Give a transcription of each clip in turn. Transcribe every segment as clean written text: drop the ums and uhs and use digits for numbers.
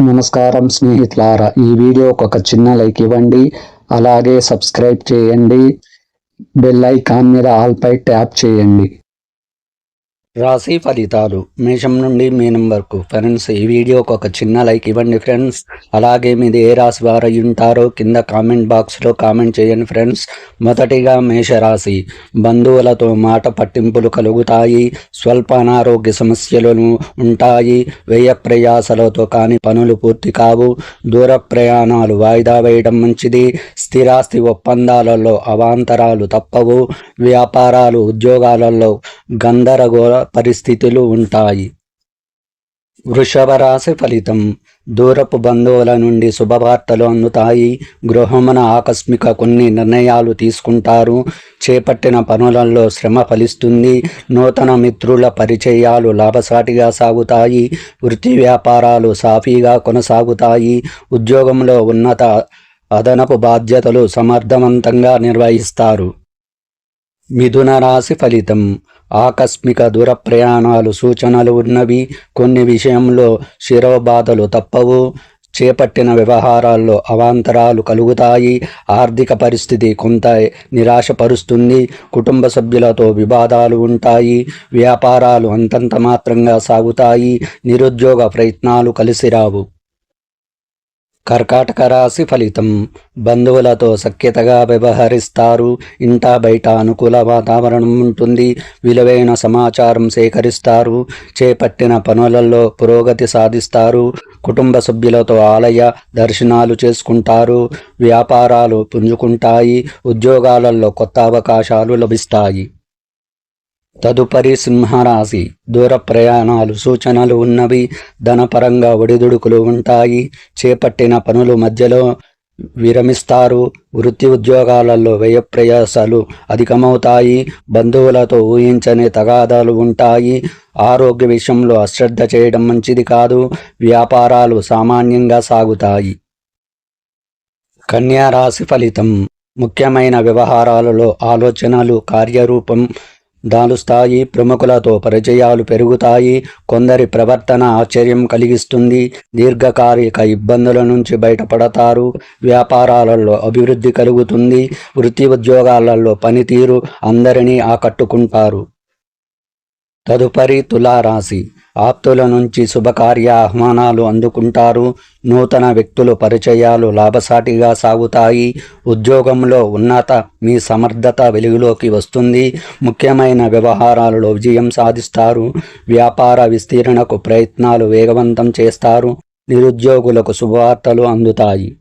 నమస్కారం స్నేహితులారా, ఈ వీడియోకి ఒక చిన్న లైక్ ఇవ్వండి. అలాగే సబ్స్క్రైబ్ చేయండి. బెల్ ఐకాన్ మీద ఆల్ పై ట్యాప్ చేయండి. రాశి ఫలితాలు మేషం నుండి మీనం వరకు. ఫ్రెండ్స్, ఈ వీడియోకి ఒక చిన్న లైక్ ఇవ్వండి ఫ్రెండ్స్. అలాగే మీది ఏ రాశి వారు ఉంటారో కింద కామెంట్ బాక్స్లో కామెంట్ చేయండి ఫ్రెండ్స్. మొదటిగా మేషరాశి. బంధువులతో మాట పట్టింపులు కలుగుతాయి. స్వల్ప అనారోగ్య సమస్యలు ఉంటాయి. వ్యయ ప్రయాసలతో కాని పనులు పూర్తి కావు. దూర ప్రయాణాలు వాయిదా వేయడం మంచిది. స్థిరాస్తి ఒప్పందాలలో అవాంతరాలు తప్పవు. వ్యాపారాలు ఉద్యోగాలలో గందరగోళ పరిస్థితులు ఉంటాయి. వృషభ రాశి ఫలితం. దూరపు బంధువుల నుండి శుభవార్తలు అందుతాయి. గృహమున ఆకస్మిక కొన్ని నిర్ణయాలు తీసుకుంటారు. చేపట్టిన పనులలో శ్రమ ఫలిస్తుంది. నూతన మిత్రుల పరిచయాలు లాభసాటిగా సాగుతాయి. వృత్తి వ్యాపారాలు సాఫీగా కొనసాగుతాయి. ఉద్యోగంలో ఉన్నత అదనపు బాధ్యతలు సమర్థవంతంగా నిర్వహిస్తారు. మిథున రాశి ఫలితం. ఆకస్మిక దూర ప్రయాణాలు సూచనలు ఉన్నవి. కొన్ని విషయంలో శిరోబాధలు తప్పవు. చేపట్టిన వ్యవహారాల్లో అవాంతరాలు కలుగుతాయి. ఆర్థిక పరిస్థితి కొంత నిరాశపరుస్తుంది. కుటుంబ సభ్యులతో వివాదాలు ఉంటాయి. వ్యాపారాలు అంతంత మాత్రంగా సాగుతాయి. నిరుద్యోగ ప్రయత్నాలు కలిసిరావు. కర్కాటక రాశి ఫలితం. బంధువులతో సఖ్యతగా వ్యవహరిస్తారు. ఇంటా బయట అనుకూల వాతావరణం ఉంటుంది. విలువైన సమాచారం సేకరిస్తారు. చేపట్టిన పనులలో పురోగతి సాధిస్తారు. కుటుంబ సభ్యులతో ఆలయ దర్శనాలు చేసుకుంటారు. వ్యాపారాలు పుంజుకుంటాయి. ఉద్యోగాలలో కొత్త అవకాశాలు లభిస్తాయి. తదుపరి సింహరాశి. దూర ప్రయాణాలు సూచనలు ఉన్నవి. ధనపరంగా ఒడిదుడుకులు ఉంటాయి. చేపట్టిన పనులు మధ్యలో విరమిస్తారు. వృత్తి ఉద్యోగాలలో వ్యయ ప్రయాసాలు అధికమవుతాయి. బంధువులతో ఊహించని తగాదాలు ఉంటాయి. ఆరోగ్య విషయంలో అశ్రద్ధ చేయడం మంచిది కాదు. వ్యాపారాలు సామాన్యంగా సాగుతాయి. కన్యా రాశి ఫలితం. ముఖ్యమైన వ్యవహారాలలో ఆలోచనలు కార్యరూపం దాలుస్తాయి. ప్రముఖులతో పరిచయాలు పెరుగుతాయి. కొందరి ప్రవర్తన ఆశ్చర్యం కలిగిస్తుంది. దీర్ఘకాలిక ఇబ్బందుల నుంచి బయటపడతారు. వ్యాపారాలలో అభివృద్ధి కలుగుతుంది. వృత్తి ఉద్యోగాలలో పనితీరు అందరినీ ఆకట్టుకుంటారు. తదుపరి తులారాశి. ఆప్తుల నుంచి శుభకార్య ఆహ్వానాలు అందుకుంటారు. నూతన వ్యక్తుల పరిచయాలు లాభసాటిగా సాగుతాయి. ఉద్యోగంలో ఉన్నత మీ సమర్థత వెలుగులోకి వస్తుంది. ముఖ్యమైన వ్యవహారాలలో విజయం సాధిస్తారు. వ్యాపార విస్తీర్ణకు ప్రయత్నాలు వేగవంతం చేస్తారు. నిరుద్యోగులకు శుభవార్తలు అందుతాయి.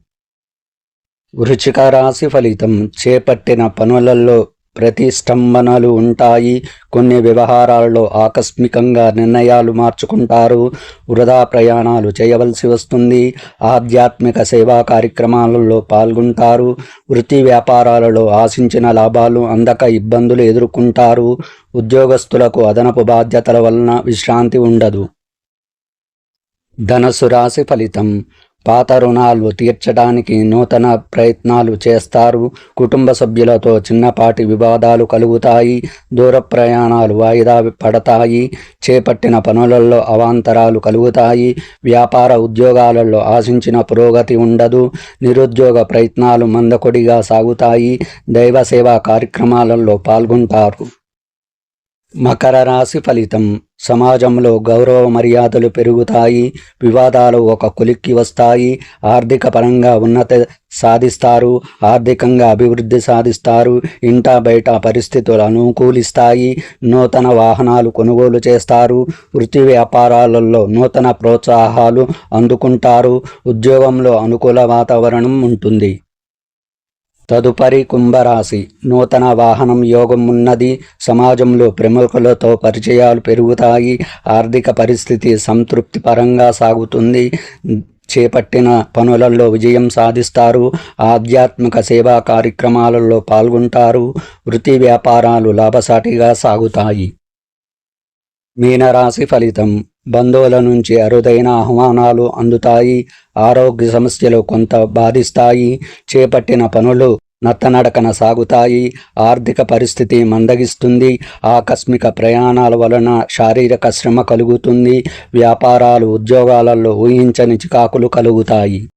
వృశ్చిక రాశి ఫలితం. చేపట్టిన పనులలో ప్రతిష్టంభనలు ఉంటాయి. కొన్ని వ్యవహారాలలో ఆకస్మికంగా నిర్ణయాలు మార్చుకుంటారు. వృధా ప్రయాణాలు చేయవలసి వస్తుంది. ఆధ్యాత్మిక సేవా కార్యక్రమాలలో పాల్గొంటారు. వృత్తి వ్యాపారాలలో ఆశించిన లాభాలు అందక ఇబ్బందులు ఎదుర్కొంటారు. ఉద్యోగస్తులకు అదనపు బాధ్యతల వలన విశ్రాంతి ఉండదు. ధనుసు రాశి ఫలితం. పాత రుణాలు తీర్చడానికి నూతన ప్రయత్నాలు చేస్తారు. కుటుంబ సభ్యులతో చిన్నపాటి వివాదాలు కలుగుతాయి. దూర ప్రయాణాలు వాయిదా పడతాయి. చేపట్టిన పనులలో అవాంతరాలు కలుగుతాయి. వ్యాపార ఉద్యోగాలలో ఆశించిన పురోగతి ఉండదు. నిరుద్యోగ ప్రయత్నాలు మందకొడిగా సాగుతాయి. దైవ సేవా కార్యక్రమాలలో పాల్గొంటారు. మకర రాశి ఫలితం. సమాజంలో గౌరవ మర్యాదలు పెరుగుతాయి. వివాదాలు ఒక కొలిక్కి వస్తాయి. ఆర్థిక పరంగా ఉన్నత సాధిస్తారు. ఆర్థికంగా అభివృద్ధి సాధిస్తారు. ఇంటా బయట పరిస్థితులు అనుకూలిస్తాయి. నూతన వాహనాలు కొనుగోలు చేస్తారు. వృత్తి వ్యాపారాలలో నూతన ప్రోత్సాహాలు అందుకుంటారు. ఉద్యోగంలో అనుకూల వాతావరణం ఉంటుంది. తదుపరి కుంభరాశి. నూతన వాహనం యోగం ఉన్నది. సమాజంలో ప్రముఖులతో పరిచయాలు పెరుగుతాయి. ఆర్థిక పరిస్థితి సంతృప్తిపరంగా సాగుతుంది. చేపట్టిన పనులలో విజయం సాధిస్తారు. ఆధ్యాత్మిక సేవా కార్యక్రమాలలో పాల్గొంటారు. వృత్తి వ్యాపారాలు లాభసాటిగా సాగుతాయి. మీనరాశి ఫలితం. బంధువుల నుంచి అరుదైన ఆహ్వానాలు అందుతాయి. ఆరోగ్య సమస్యలు కొంత బాధిస్తాయి. చేపట్టిన పనులు నత్తనడకన సాగుతాయి. ఆర్థిక పరిస్థితి మందగిస్తుంది. ఆకస్మిక ప్రయాణాల వలన శారీరక శ్రమ కలుగుతుంది. వ్యాపారాలు, ఉద్యోగాలలో ఊహించని చికాకులు కలుగుతాయి.